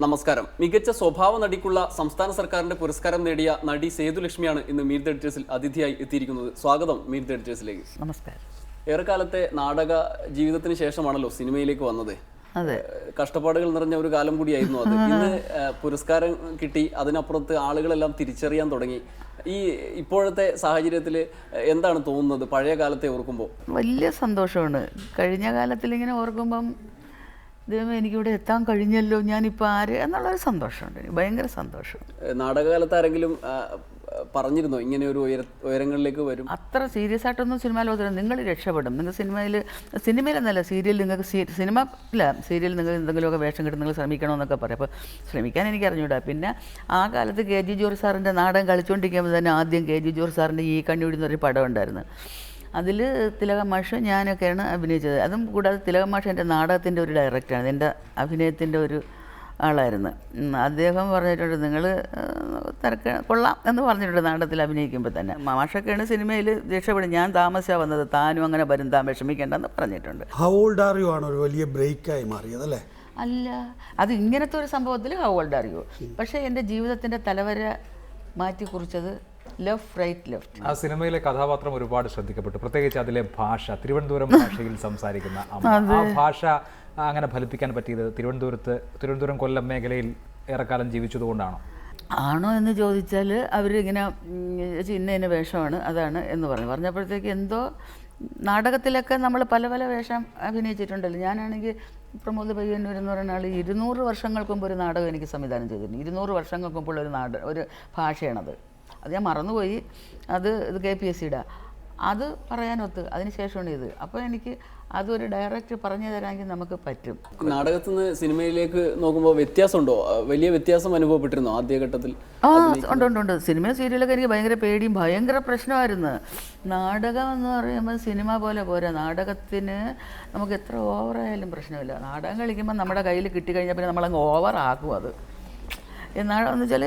നമസ്കാരം. മികച്ച സ്വഭാവ നടിക്കുള്ള സംസ്ഥാന സർക്കാരിന്റെ പുരസ്കാരം നേടിയ നടി സേതുലക്ഷ്മിയാണ് ഇന്ന് മീറ്റ് ദ എഡിറ്റേഴ്സിൽ അതിഥിയായി എത്തിയിരിക്കുന്നത്. സ്വാഗതം മീറ്റ് ദ എഡിറ്റേഴ്സിലേക്ക്. നമസ്കാരം. ഏറെക്കാലത്തെ നാടക ജീവിതത്തിന് ശേഷമാണല്ലോ സിനിമയിലേക്ക് വന്നത്. അതെ, കഷ്ടപ്പാടുകൾ നിറഞ്ഞ ഒരു കാലം കൂടിയായിരുന്നു അത്. ഇന്ന് പുരസ്കാരം കിട്ടി, അതിനപ്പുറത്ത് ആളുകളെല്ലാം തിരിച്ചറിയാൻ തുടങ്ങി. ഈ ഇപ്പോഴത്തെ സാഹചര്യത്തിൽ എന്താണ് തോന്നുന്നത് പഴയ കാലത്തെ ഓർക്കുമ്പോൾ? വലിയ സന്തോഷമാണ്. കഴിഞ്ഞ കാലത്തിൽ ഇങ്ങനെ ഓർക്കുമ്പം ദൈവമേ എനിക്കിവിടെ എത്താൻ കഴിഞ്ഞല്ലോ, ഞാനിപ്പോൾ ആര് എന്നുള്ളൊരു സന്തോഷമുണ്ട്, ഭയങ്കര സന്തോഷം. നാടകകാലത്ത് ആരെങ്കിലും പറഞ്ഞിരുന്നോ ഇങ്ങനെ ഒരു ഉയരങ്ങളിലേക്ക് വരും? അത്ര സീരിയസ് ആയിട്ടൊന്നും സിനിമയിൽ ഓർത്തില്ല. നിങ്ങൾ രക്ഷപ്പെടും, നിങ്ങൾ സിനിമയിലെന്നല്ല സീരിയൽ, നിങ്ങൾക്ക് സിനിമ ഇല്ല, സീരിയൽ നിങ്ങൾ എന്തെങ്കിലുമൊക്കെ വേഷം കിട്ടും, നിങ്ങൾ ശ്രമിക്കണമെന്നൊക്കെ പറയും. അപ്പോൾ ശ്രമിക്കാൻ എനിക്ക് അറിഞ്ഞൂടാ. പിന്നെ ആ കാലത്ത് KG ജോർജ് സാറിൻ്റെ നാടകം കളിച്ചുകൊണ്ടിരിക്കുമ്പോൾ തന്നെ ആദ്യം KG ജോർജ് സാറിൻ്റെ ഈ കണ്ണുപിടി എന്നൊരു പടം ഉണ്ടായിരുന്നു. അതിൽ തിലക മാഷ് ഞാനൊക്കെയാണ് അഭിനയിച്ചത്. അതും കൂടാതെ തിലക മാഷ് എൻ്റെ നാടകത്തിൻ്റെ ഒരു ഡയറക്ടറാണ്, എൻ്റെ അഭിനയത്തിൻ്റെ ഒരു ആളായിരുന്നു. അദ്ദേഹം പറഞ്ഞിട്ടുണ്ട് നിങ്ങൾ കൊള്ളാം എന്ന് പറഞ്ഞിട്ടുണ്ട് നാടകത്തിൽ അഭിനയിക്കുമ്പോൾ തന്നെ. മാഷൊക്കെയാണ് സിനിമയിൽ രക്ഷപ്പെടും, ഞാൻ താമസിച്ചാണ് വന്നത്, താനും അങ്ങനെ വരും, താൻ വിഷമിക്കേണ്ടെന്ന് പറഞ്ഞിട്ടുണ്ട്. ഹൗ ഓൾഡ് ആർ യു ആണ് ഒരു വലിയ ബ്രേക്കായി മാറിയത് അല്ലേ? അല്ല, അത് ഇങ്ങനത്തെ ഒരു സംഭവത്തിൽ ഹൗ ഓൾഡ് ആർ യു. പക്ഷേ എൻ്റെ ജീവിതത്തിൻ്റെ തലവര മാറ്റി കുറിച്ചത് ലെഫ്റ്റ് റൈറ്റ് ലെഫ്റ്റ്. ആ സിനിമയിലെ കഥാപാത്രം ഒരുപാട് ശ്രദ്ധിക്കപ്പെട്ടു, പ്രത്യേകിച്ച് അതിലെ ഭാഷ, തിരുവനന്തപുരം ഭാഷയിൽ സംസാരിക്കുന്ന ആ ഭാഷ അങ്ങനെ ഫലിപ്പിക്കാൻ പറ്റിയത് തിരുവനന്തപുരം കൊല്ലം മേഖലയിൽ ഏറെക്കാലം ജീവിച്ചതുകൊണ്ടാണോ? ആണോ എന്ന് ചോദിച്ചാൽ അവരിങ്ങനെ ഇന്ന വേഷമാണ് അതാണ് എന്ന് പറഞ്ഞപ്പോഴത്തേക്ക് എന്തോ നാടകത്തിലൊക്കെ നമ്മൾ പല പല വേഷം അഭിനയിച്ചിട്ടുണ്ടല്ലോ. ഞാനാണെങ്കിൽ പ്രമോദ് പയ്യന്നൂർ എന്ന് പറയുന്ന ആൾ 200 വർഷങ്ങൾക്ക് മുമ്പ് ഒരു നാടകം എനിക്ക് സംവിധാനം ചെയ്തിട്ടുണ്ട്. 200 വർഷങ്ങൾക്ക് മുമ്പുള്ള ഒരു ഭാഷയാണത്. അത് ഞാൻ മറന്നുപോയി. അത് KPSCയുടെ അത് പറയാനൊത്ത് അതിന് ശേഷമാണ് ഇത്. അപ്പോൾ എനിക്ക് അതൊരു ഡയറക്റ്റ് പറഞ്ഞു തരാമെങ്കിൽ നമുക്ക് പറ്റും. നാടകത്തിൽ നിന്ന് സിനിമയിലേക്ക് നോക്കുമ്പോൾ വ്യത്യാസമുണ്ടോ? വലിയ വ്യത്യാസം അനുഭവപ്പെട്ടിരുന്നോ ആദ്യഘട്ടത്തിൽ? ഉണ്ട്. സിനിമ സീരിയലൊക്കെ എനിക്ക് ഭയങ്കര പേടിയും ഭയങ്കര പ്രശ്നമായിരുന്നു. നാടകം എന്ന് പറയുമ്പോൾ സിനിമ പോലെ പോരാ. നാടകത്തിന് നമുക്ക് എത്ര ഓവറായാലും പ്രശ്നമില്ല. നാടകം കളിക്കുമ്പോൾ നമ്മുടെ കയ്യിൽ കിട്ടിക്കഴിഞ്ഞാൽ പിന്നെ നമ്മളങ്ങ് ഓവറാക്കും. അത് നാടകം വെച്ചാൽ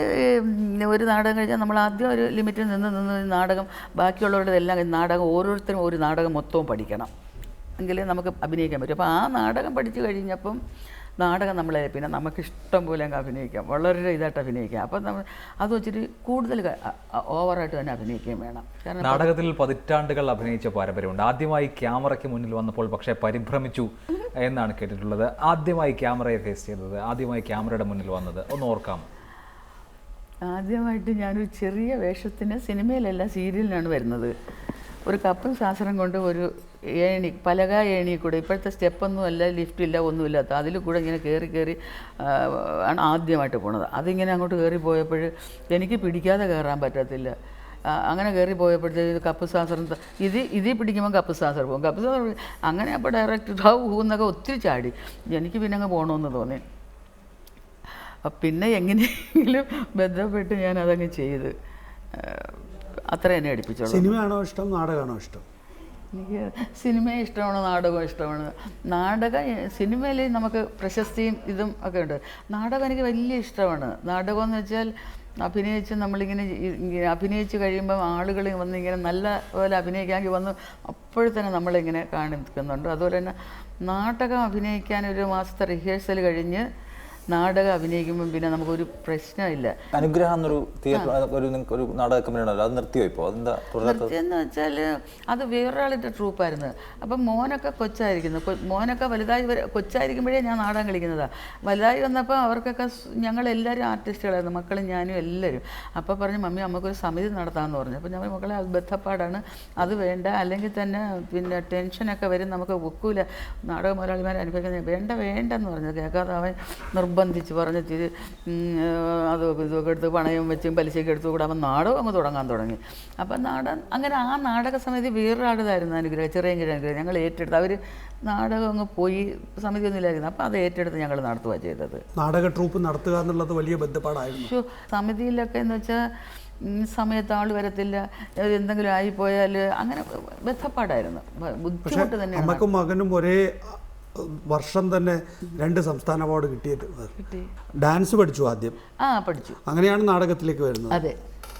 ഒരു നാടകം കഴിഞ്ഞാൽ നമ്മൾ ആദ്യം ഒരു ലിമിറ്റിൽ നിന്ന് നാടകം ബാക്കിയുള്ളവരുടെ എല്ലാം നാടകം ഓരോരുത്തരും ഒരു നാടകം മൊത്തവും പഠിക്കണം, എങ്കിലേ നമുക്ക് അഭിനയിക്കാൻ പറ്റും. അപ്പോൾ ആ നാടകം പഠിച്ചു കഴിഞ്ഞപ്പം നാടകം നമ്മളെ പിന്നെ നമുക്ക് ഇഷ്ടം പോലെ അങ്ങ് അഭിനയിക്കാം, വളരെ ഇതായിട്ട് അഭിനയിക്കാം. അപ്പം നമ്മൾ അത് വെച്ചിട്ട് കൂടുതൽ ഓവറായിട്ട് തന്നെ അഭിനയിക്കുകയും വേണം. കാരണം നാടകത്തിൽ പതിറ്റാണ്ടുകൾ അഭിനയിച്ച പാരമ്പര്യമുണ്ട്. ആദ്യമായി ക്യാമറയ്ക്ക് മുന്നിൽ വന്നപ്പോൾ പക്ഷേ പരിഭ്രമിച്ചു എന്നാണ് കേട്ടിട്ടുള്ളത്. ആദ്യമായി ക്യാമറയെ ഫേസ് ചെയ്തത്, ആദ്യമായി ക്യാമറയുടെ മുന്നിൽ വന്നത് ഒന്ന് ഓർക്കാം? ആദ്യമായിട്ട് ഞാനൊരു ചെറിയ വേഷത്തിന് സിനിമയിലല്ല സീരിയലിനാണ് വരുന്നത്. ഒരു കപ്പൽ ശാസ്ത്രം കൊണ്ട് ഒരു പലക ഏണി കൂടെ, ഇപ്പോഴത്തെ സ്റ്റെപ്പൊന്നും അല്ല, ലിഫ്റ്റില്ല, ഒന്നുമില്ലാത്ത അതിൽ കൂടെ ഇങ്ങനെ കയറി ആണ് ആദ്യമായിട്ട് പോണത്. അതിങ്ങനെ അങ്ങോട്ട് കയറി പോയപ്പോൾ എനിക്ക് പിടിക്കാതെ കയറാൻ പറ്റത്തില്ല. അങ്ങനെ കയറി പോയപ്പോഴത്തേക്ക് കപ്പ് ശാസ്ത്രം ഇതിൽ പിടിക്കുമ്പോൾ കപ്പ് ശാസ്ത്രം പോകും, കപ്പ് ശാസ്ത്രം അങ്ങനെ. അപ്പോൾ ഡയറക്റ്റ് ഹൂന്നൊക്കെ ഒത്തിരി ചാടി. എനിക്ക് പിന്നെ അങ്ങ് പോകണമെന്ന് തോന്നി. പിന്നെ എങ്ങനെയെങ്കിലും ബന്ധപ്പെട്ട് ഞാൻ അതങ്ങ് ചെയ്ത് അത്ര എന്നെ അടുപ്പിച്ചോളൂ. സിനിമയാണോ ഇഷ്ടം, നാടകമാണോ ഇഷ്ടം? എനിക്ക് സിനിമയെ ഇഷ്ടമാണ്, നാടകം ഇഷ്ടമാണ്. സിനിമയിൽ നമുക്ക് പ്രശസ്തിയും ഇതും ഒക്കെ ഉണ്ട്. നാടകം എനിക്ക് വലിയ ഇഷ്ടമാണ്. നാടകം എന്ന് വെച്ചാൽ അഭിനയിച്ച് നമ്മളിങ്ങനെ അഭിനയിച്ച് കഴിയുമ്പം ആളുകൾ വന്നിങ്ങനെ നല്ല പോലെ അഭിനയിക്കാമെങ്കിൽ വന്ന് അപ്പോഴത്തന്നെ നമ്മളിങ്ങനെ കാണിക്കുന്നുണ്ട്. അതുപോലെ തന്നെ നാടകം അഭിനയിക്കാൻ ഒരു മാസത്തെ റിഹേഴ്സൽ കഴിഞ്ഞ് നാടകം അഭിനയിക്കുമ്പം പിന്നെ നമുക്കൊരു പ്രശ്നമില്ല. അനുഗ്രഹം എന്നൊരു ഒരു നാടക കമ്പനി ഉണ്ടല്ലോ, അത് നിർത്തിയോ ഇപ്പോൾ? അതെന്താ നിർത്തിയെന്ന് വെച്ചാൽ അത് വേറൊരാളുടെ ട്രൂപ്പായിരുന്നു. അപ്പം മോനൊക്കെ മോനൊക്കെ വലുതായി കൊച്ചായിരിക്കുമ്പോഴേ ഞാൻ നാടകം കളിക്കുന്നതാണ്. വലുതായി വന്നപ്പോൾ അവർക്കൊക്കെ ഞങ്ങളെല്ലാവരും ആർട്ടിസ്റ്റുകളായിരുന്നു, മക്കളും ഞാനും എല്ലാവരും. അപ്പോൾ പറഞ്ഞു മമ്മി നമുക്കൊരു സമിതി നടത്താമെന്ന് പറഞ്ഞു. അപ്പോൾ ഞങ്ങൾ മക്കളെ അത് ബന്ധപ്പാടാണ്, അത് വേണ്ട, അല്ലെങ്കിൽ തന്നെ പിന്നെ ടെൻഷനൊക്കെ വരും, നമുക്ക് ഒക്കൂല, നാടക മുതലാളിമാരെ അനുഭവിക്കുന്നത് വേണ്ടെന്ന് പറഞ്ഞു. കേൾക്കാതെ അവൻ നിർബന്ധിച്ച് പറഞ്ഞിട്ട് അതൊക്കെ ഇതൊക്കെ എടുത്ത് പണയം വെച്ചും പലിശയ്ക്ക് എടുത്തു കൂടെ അവൻ നാടകം അങ്ങ് തുടങ്ങാൻ തുടങ്ങി. അപ്പം അങ്ങനെ ആ നാടക സമിതി വേറൊരാളുതായിരുന്നു അനുഗ്രഹം, ചെറിയ ഞങ്ങൾ ഏറ്റെടുത്ത്. അവർ നാടകം അങ്ങ് പോയി, സമിതി ഒന്നുമില്ലായിരുന്നു. അപ്പം അത് ഏറ്റെടുത്ത് ഞങ്ങൾ നടത്തുക ചെയ്തത്. നാടക ട്രൂപ്പ് നടത്തുക എന്നുള്ളത് വലിയ ബന്ധപ്പാടായിരുന്നു. സമിതിയിലൊക്കെ എന്ന് വെച്ചാൽ സമയത്ത് ആൾ വരത്തില്ല, എന്തെങ്കിലും ആയിപ്പോയാൽ അങ്ങനെ ബന്ധപ്പാടായിരുന്നു, ബുദ്ധിമുട്ട് തന്നെയാണ്. അമ്മക്കും മകനും ഒരേ വർഷം തന്നെ 2 സംസ്ഥാന അവാർഡ് കിട്ടിയത്. ഡാൻസ് പഠിച്ചു ആദ്യം, പഠിച്ചു. അങ്ങനെയാണ് നാടകത്തിലേക്ക് വരുന്നത്. അതെ,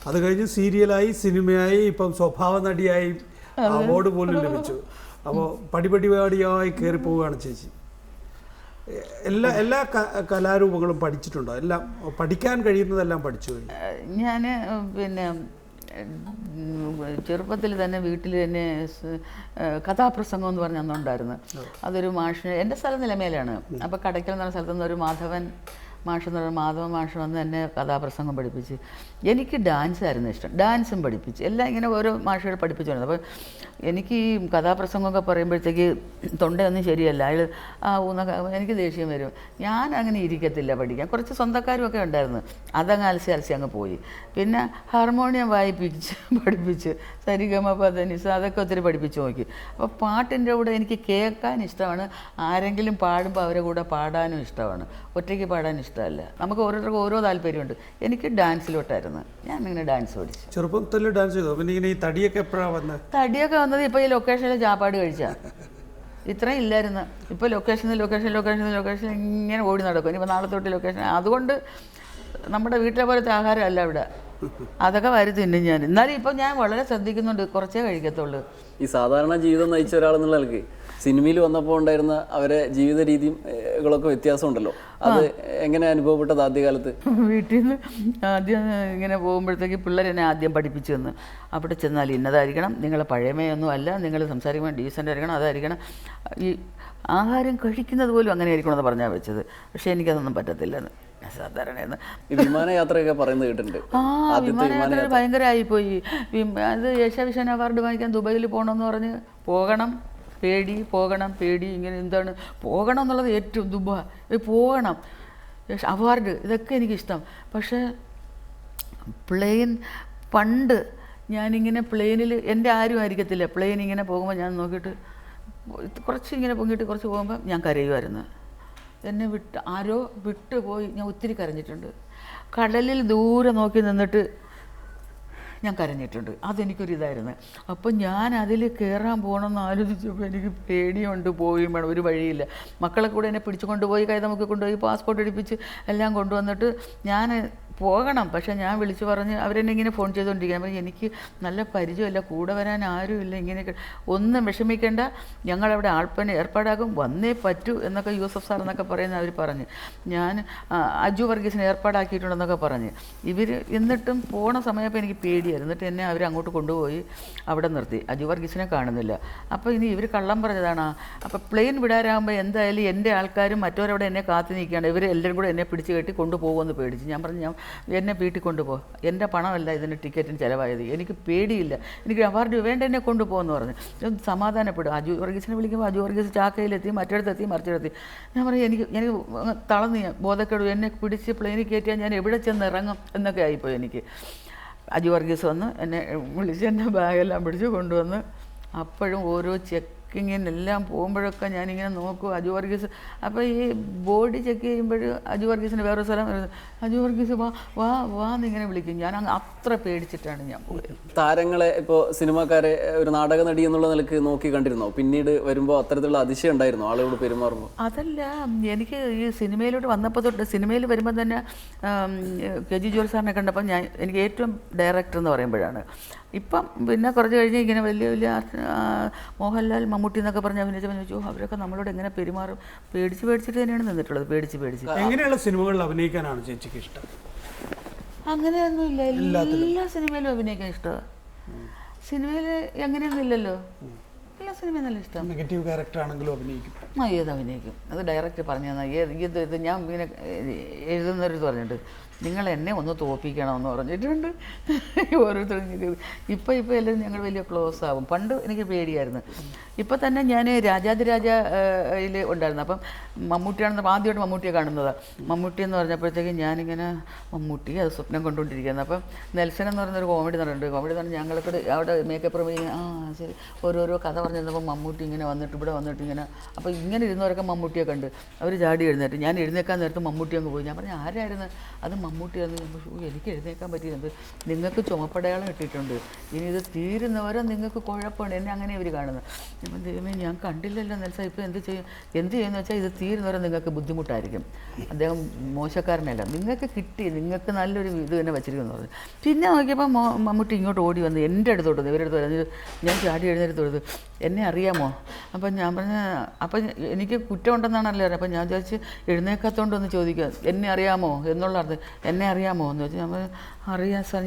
അത് കഴിഞ്ഞ് സീരിയലായി, സിനിമയായി, ഇപ്പം സ്വഭാവ നടിയായി അവാർഡ് പോലും ലഭിച്ചു. അപ്പോൾ പടിപടിയായി കയറി പോവുകയാണ് ചേച്ചി. എല്ലാ കലാരൂപങ്ങളും പഠിച്ചിട്ടുണ്ടോ? എല്ലാം പഠിക്കാൻ കഴിയുന്നതെല്ലാം പഠിച്ചു കഴിഞ്ഞു? ഞാൻ പിന്നെ ചെറുപ്പത്തിൽ തന്നെ വീട്ടിൽ തന്നെ കഥാപ്രസംഗം എന്ന് പറഞ്ഞ അന്നുണ്ടായിരുന്നു. അതൊരു മാഷിന്, എൻ്റെ സ്ഥലം നിലമേലാണ്. അപ്പോൾ കടയ്ക്കൽ എന്ന് പറഞ്ഞ സ്ഥലത്തു നിന്ന് ഒരു മാധവൻ മാഷ് വന്ന് എന്നെ കഥാപ്രസംഗം പഠിപ്പിച്ച്. എനിക്ക് ഡാൻസായിരുന്നു ഇഷ്ടം, ഡാൻസും പഠിപ്പിച്ച്. എല്ലാം ഇങ്ങനെ ഓരോ മാഷുകൾ പഠിപ്പിച്ചു വന്നത്. അപ്പോൾ എനിക്ക് ഈ കഥാപ്രസംഗമൊക്കെ പറയുമ്പോഴത്തേക്ക് തൊണ്ടയൊന്നും ശരിയല്ല, അയാൾ എനിക്ക് ദേഷ്യം വരും. ഞാൻ അങ്ങനെ ഇരിക്കത്തില്ല പഠിക്കാൻ. കുറച്ച് സ്വന്തക്കാരുമൊക്കെ ഉണ്ടായിരുന്നു, അതങ്ങ് അലസി അങ്ങ് പോയി. പിന്നെ ഹാർമോണിയം പഠിപ്പിച്ച് സരിഗമ പദനിസ അതൊക്കെ ഒത്തിരി പഠിപ്പിച്ച് നോക്കി. അപ്പോൾ പാട്ടിൻ്റെ കൂടെ എനിക്ക് കേൾക്കാൻ ഇഷ്ടമാണ്, ആരെങ്കിലും പാടുമ്പോൾ അവരെ കൂടെ പാടാനും ഇഷ്ടമാണ്, ഒറ്റയ്ക്ക് പാടാൻ ഇഷ്ടമല്ല. നമുക്ക് ഓരോരുത്തർക്കും ഓരോ താല്പര്യമുണ്ട്. എനിക്ക് ഡാൻസിലോട്ടായിരുന്നു, ഞാൻ ഇങ്ങനെ ഡാൻസ് പഠിച്ചു. ചെറുപ്പത്തിൽ ഡാൻസ് ചെയ്തോ? പിന്നെ ഇങ്ങനെ ഈ തടിയൊക്കെ എപ്പോഴാണ് വന്നത്? തടിയൊക്കെ വന്നത് ഇപ്പോൾ ഈ ലൊക്കേഷനിൽ ചാപ്പാട് കഴിച്ചാൽ. ഇത്രയും ഇല്ലായിരുന്നു. ഇപ്പോൾ ലൊക്കേഷൻ ഇങ്ങനെ ഓടി നടക്കും. ഇനിയിപ്പോൾ നാളെ തൊട്ട് ലൊക്കേഷൻ. അതുകൊണ്ട് നമ്മുടെ വീട്ടിലെ പോലത്തെ ആഹാരമല്ല ഇവിടെ, അതൊക്കെ വരി തിന്നും ഞാൻ. എന്നാലും ഇപ്പം ഞാൻ വളരെ ശ്രദ്ധിക്കുന്നുണ്ട്, കുറച്ചേ കഴിക്കത്തുള്ളൂ. ഈ സാധാരണ ജീവിതം നയിച്ച ഒരാളെന്നുള്ള നിലയ്ക്ക് സിനിമയിൽ വന്നപ്പോൾ ഉണ്ടായിരുന്ന അവരെ ജീവിത രീതികളൊക്കെ വ്യത്യാസമുണ്ടല്ലോ, അത് എങ്ങനെ അനുഭവപ്പെട്ടത് ആദ്യകാലത്ത്? വീട്ടിൽ നിന്ന് ആദ്യം ഇങ്ങനെ പോകുമ്പോഴത്തേക്ക് പിള്ളേരെന്നെ ആദ്യം പഠിപ്പിച്ചു തന്നു. അവിടെ ചെന്നാൽ ഇന്നതായിരിക്കണം, നിങ്ങൾ പഴയമയൊന്നും അല്ല, നിങ്ങൾ സംസാരിക്കുമ്പോൾ ഡീസൻ്റ് ആയിരിക്കണം, അതായിരിക്കണം. ഈ ആഹാരം കഴിക്കുന്നത് പോലും അങ്ങനെ ആയിരിക്കണമെന്ന് പറഞ്ഞാൽ വെച്ചത്. പക്ഷേ എനിക്കതൊന്നും പറ്റത്തില്ലെന്ന് സാധാരണ. ഈ വിമാനയാത്രയൊക്കെ പറയുന്നത് കേട്ടിട്ടുണ്ട്. വിമാനയാത്ര ഭയങ്കരമായിപ്പോയി. അത് ഏഷ്യാവിഷൻ അവാർഡ് വാങ്ങിക്കാൻ ദുബൈയിൽ പോകണമെന്ന് പറഞ്ഞ് പോകണം പേടി ഇങ്ങനെ എന്താണ് പോകണം എന്നുള്ളത് ഏറ്റവും പോകണം, അവാർഡ് ഇതൊക്കെ എനിക്കിഷ്ടം. പക്ഷേ പ്ലെയിൻ പണ്ട് ഞാനിങ്ങനെ പ്ലെയിനിൽ എൻ്റെ ആരും ആയിരിക്കത്തില്ല, പ്ലെയിൻ ഇങ്ങനെ പോകുമ്പോൾ ഞാൻ നോക്കിയിട്ട് കുറച്ച് ഇങ്ങനെ പൊങ്ങിയിട്ട് കുറച്ച് പോകുമ്പോൾ ഞാൻ കരയുമായിരുന്നു. എന്നെ ആരോ വിട്ടുപോയി. ഞാൻ ഒത്തിരി കരഞ്ഞിട്ടുണ്ട്. കടലിൽ ദൂരെ നോക്കി നിന്നിട്ട് ഞാൻ കരഞ്ഞിട്ടുണ്ട്. അതെനിക്കൊരിതായിരുന്നു. അപ്പം ഞാൻ അതിൽ കയറാൻ പോകണമെന്ന് ആലോചിച്ചപ്പോൾ എനിക്ക് പേടിയുണ്ട്. പോയും വേണം, ഒരു വഴിയില്ല. മക്കളെ കൂടെ എന്നെ പിടിച്ചു കൊണ്ടുപോയി, കൈതമുക്കി കൊണ്ടുപോയി പാസ്പോർട്ട് എടുപ്പിച്ച് എല്ലാം കൊണ്ടുവന്നിട്ട് ഞാൻ പോകണം. പക്ഷേ ഞാൻ വിളിച്ചു പറഞ്ഞ് അവരെന്നെ ഇങ്ങനെ ഫോൺ ചെയ്തുകൊണ്ടിരിക്കുക. അപ്പം എനിക്ക് നല്ല പരിചയമില്ല, കൂടെ വരാൻ ആരുമില്ല. ഇങ്ങനെയൊക്കെ ഒന്നും വിഷമിക്കേണ്ട, ഞങ്ങളവിടെ ആൾപ്പന ഏർപ്പാടാക്കും, വന്നേ പറ്റൂ എന്നൊക്കെ യൂസഫ് സാർ എന്നൊക്കെ പറയുന്ന അവർ പറഞ്ഞ്. ഞാൻ അജു വർഗീസിനെ ഏർപ്പാടാക്കിയിട്ടുണ്ടെന്നൊക്കെ പറഞ്ഞ് എന്നിട്ടും പോണ സമയപ്പോൾ എനിക്ക് പേടിയായിരുന്നു. എന്നിട്ട് എന്നെ അവർ അങ്ങോട്ട് കൊണ്ടുപോയി അവിടെ നിർത്തി. അജു വർഗീസിനെ കാണുന്നില്ല. അപ്പോൾ ഇനി ഇവർ കള്ളം പറഞ്ഞതാണ്. അപ്പോൾ പ്ലെയിൻ വിടാറാകുമ്പോൾ എന്തായാലും എൻ്റെ ആൾക്കാരും മറ്റവരവിടെ എന്നെ കാത്തു നിൽക്കുകയാണ്. ഇവർ എല്ലാവരും കൂടെ എന്നെ പിടിച്ച് കെട്ടി കൊണ്ടുപോകുമെന്ന് പേടിച്ച്. ഞാൻ പറഞ്ഞു എന്നെ വീട്ടിൽ കൊണ്ടുപോകും, എൻ്റെ പണമല്ല ഇതിന് ടിക്കറ്റിന് ചിലവായത്, എനിക്ക് പേടിയില്ല, എനിക്ക് അവാർഡ് വേണ്ട, എന്നെ കൊണ്ടുപോകുമെന്ന് പറഞ്ഞു. സമാധാനപ്പെടും. അജു വർഗീസിനെ വിളിക്കുമ്പോൾ അജു വർഗീസ് ചാക്കയിലെത്തി, മറ്റിടത്തെത്തി, മറിച്ചിടത്തി. ഞാൻ പറയും എനിക്ക് തളർന്ന് ബോധക്കേട്, എന്നെ പിടിച്ച് പ്ലെയിനിൽ കയറ്റിയാൽ ഞാൻ എവിടെ ചെന്ന് ഇറങ്ങും എന്നൊക്കെ ആയിപ്പോയി എനിക്ക്. അജു വർഗീസ് വന്ന് എന്നെ വിളിച്ച് എൻ്റെ ബാഗെല്ലാം പിടിച്ച് കൊണ്ടുവന്ന് അപ്പോഴും ഓരോ ചെക്കിങ്ങിനെല്ലാം പോകുമ്പോഴൊക്കെ ഞാനിങ്ങനെ നോക്കും അജു വർഗീസ്. അപ്പോൾ ഈ ബോഡി ചെക്ക് ചെയ്യുമ്പോൾ അജു വർഗീസിന് വേറൊരു സ്ഥലം അജു വർഗീസ് വാ എന്നിങ്ങനെ വിളിക്കും. ഞാൻ അത്ര പേടിച്ചിട്ടാണ് ഞാൻ പോയത്. താരങ്ങളെ ഇപ്പോൾ സിനിമാക്കാരെ ഒരു നാടക നടി എന്നുള്ള നിലക്ക് നോക്കി കണ്ടിരുന്നോ? പിന്നീട് വരുമ്പോൾ അത്തരത്തിലുള്ള അതിശയം ഉണ്ടായിരുന്നോ ആളുകളോട് പെരുമാറുമ്പോൾ? അതല്ല, എനിക്ക് ഈ സിനിമയിലോട്ട് വന്നപ്പോൾ തൊട്ട്, സിനിമയിൽ വരുമ്പോൾ തന്നെ KG ജോർജ് സാറിനെ കണ്ടപ്പോൾ എനിക്ക് ഏറ്റവും ഡയറക്ടർ എന്ന് പറയുമ്പോഴാണ്. ഇപ്പം പിന്നെ കുറച്ച് കഴിഞ്ഞ് ഇങ്ങനെ വലിയ മോഹൻലാൽ, മമ്മൂട്ടി എന്നൊക്കെ പറഞ്ഞ് അഭിനയിച്ചപ്പോൾ ചോദിച്ചു അവരൊക്കെ നമ്മളോട് എങ്ങനെ പെരുമാറും, പേടിച്ചിട്ട് തന്നെയാണ് നിന്നിട്ടുള്ളത്. പേടിച്ച് എങ്ങനെയുള്ള സിനിമകളിൽ അഭിനയിക്കാനാണ് ചേച്ചിക്ക് ഇഷ്ടം? അങ്ങനെയൊന്നുമില്ല, എല്ലാ സിനിമയിലും അഭിനയിക്കാൻ ഇഷ്ടമാണ്. സിനിമയിൽ എങ്ങനെയൊന്നും ഇല്ലല്ലോ, എല്ലാ സിനിമയും നല്ല ഇഷ്ടം. നെഗറ്റീവ് ക്യാരക്ടർ ആണെങ്കിലും അഭിനയിക്കും. ഏത് അഭിനയിക്കും, അത് ഡയറക്ടർ പറഞ്ഞു തന്നാൽ ഇത് ഞാൻ ഇങ്ങനെ എഴുതുന്നവർ പറഞ്ഞിട്ട് നിങ്ങൾ എന്നെ ഒന്ന് തോൽപ്പിക്കണമെന്ന് പറഞ്ഞിട്ടുണ്ട് ഓരോരുത്തരും. ഇപ്പം എല്ലാവരും ഞങ്ങൾ വലിയ ക്ലോസ് ആവും. പണ്ട് എനിക്ക് പേടിയായിരുന്നു. ഇപ്പം തന്നെ ഞാൻ രാജാതിരാജയിൽ ഉണ്ടായിരുന്നു. അപ്പം മമ്മൂട്ടിയാണെന്ന് ആദ്യമായിട്ട് മമ്മൂട്ടിയെ കാണുന്നതാണ്. മമ്മൂട്ടി എന്ന് പറഞ്ഞപ്പോഴത്തേക്കും ഞാനിങ്ങനെ മമ്മൂട്ടി അത് സ്വപ്നം കൊണ്ടുകൊണ്ടിരിക്കുന്നത്. അപ്പം നെൽസൺ എന്ന് പറയുന്നൊരു കോമഡി നടന്നിട്ടുണ്ട്. കോമഡി എന്ന് പറഞ്ഞാൽ ഞങ്ങൾക്ക് അവിടെ മേക്കപ്പ് റൂമിൽ ശരി ഓരോരോ കഥ പറഞ്ഞപ്പോൾ മമ്മൂട്ടി ഇങ്ങനെ വന്നിട്ട് ഇവിടെ വന്നിട്ട് ഇങ്ങനെ. അപ്പോൾ ഇങ്ങനെ ഇരുന്നവരൊക്കെ മമ്മൂട്ടിയെ കണ്ട് അവർ ചാടി എഴുന്നേറ്റ്. ഞാൻ എഴുന്നേക്കാൻ നേരത്ത് മമ്മൂട്ടി അങ്ങ് പോയി. ഞാൻ പറഞ്ഞു ആരായിരുന്നു? അത് മമ്മൂട്ടിയായിരുന്നു. എനിക്ക് എഴുന്നേക്കാൻ പറ്റിയത് നിങ്ങൾക്ക് ചുമപ്പടയാളം ഇട്ടിട്ടുണ്ട്, ഇനി ഇത് തീരുന്നവരെ നിങ്ങൾക്ക് കുഴപ്പമാണ്. എന്നെ അങ്ങനെ ഇവർ കാണുന്നത്. അപ്പം ദൈവമേ ഞാൻ കണ്ടില്ലല്ലോ നെൽസൺ, ഇപ്പോൾ എന്ത് ചെയ്യുമെന്ന് വെച്ചാൽ ഇത് തീരുന്നവരെ നിങ്ങൾക്ക് ബുദ്ധിമുട്ടായിരിക്കും. അദ്ദേഹം മോശക്കാരനല്ല, നിങ്ങൾക്ക് കിട്ടി, നിങ്ങൾക്ക് നല്ലൊരു ഇത് തന്നെ വച്ചിരിക്കുന്നു പറഞ്ഞു. പിന്നെ നോക്കിയപ്പോൾ മമ്മൂട്ടി ഇങ്ങോട്ട് ഓടി വന്ന് എൻ്റെ അടുത്തോട്ട് ഇവരുടെ അടുത്ത് പറഞ്ഞു. ഞാൻ ചാടി എഴുന്നേരത്തോട് എന്നെ അറിയാമോ? അപ്പം ഞാൻ പറഞ്ഞ അപ്പം എനിക്ക് കുറ്റമുണ്ടെന്നാണല്ലോ അറിയാം. അപ്പം ഞാൻ വിചാരിച്ച് എഴുന്നേക്കാത്തോണ്ടൊന്ന് ചോദിക്കുക, എന്നെ അറിയാമോ എന്നുള്ള അർത്ഥം. എന്നെ അറിയാമോ എന്ന് വെച്ചാൽ ഞാൻ പറഞ്ഞു അറിയാം സാർ,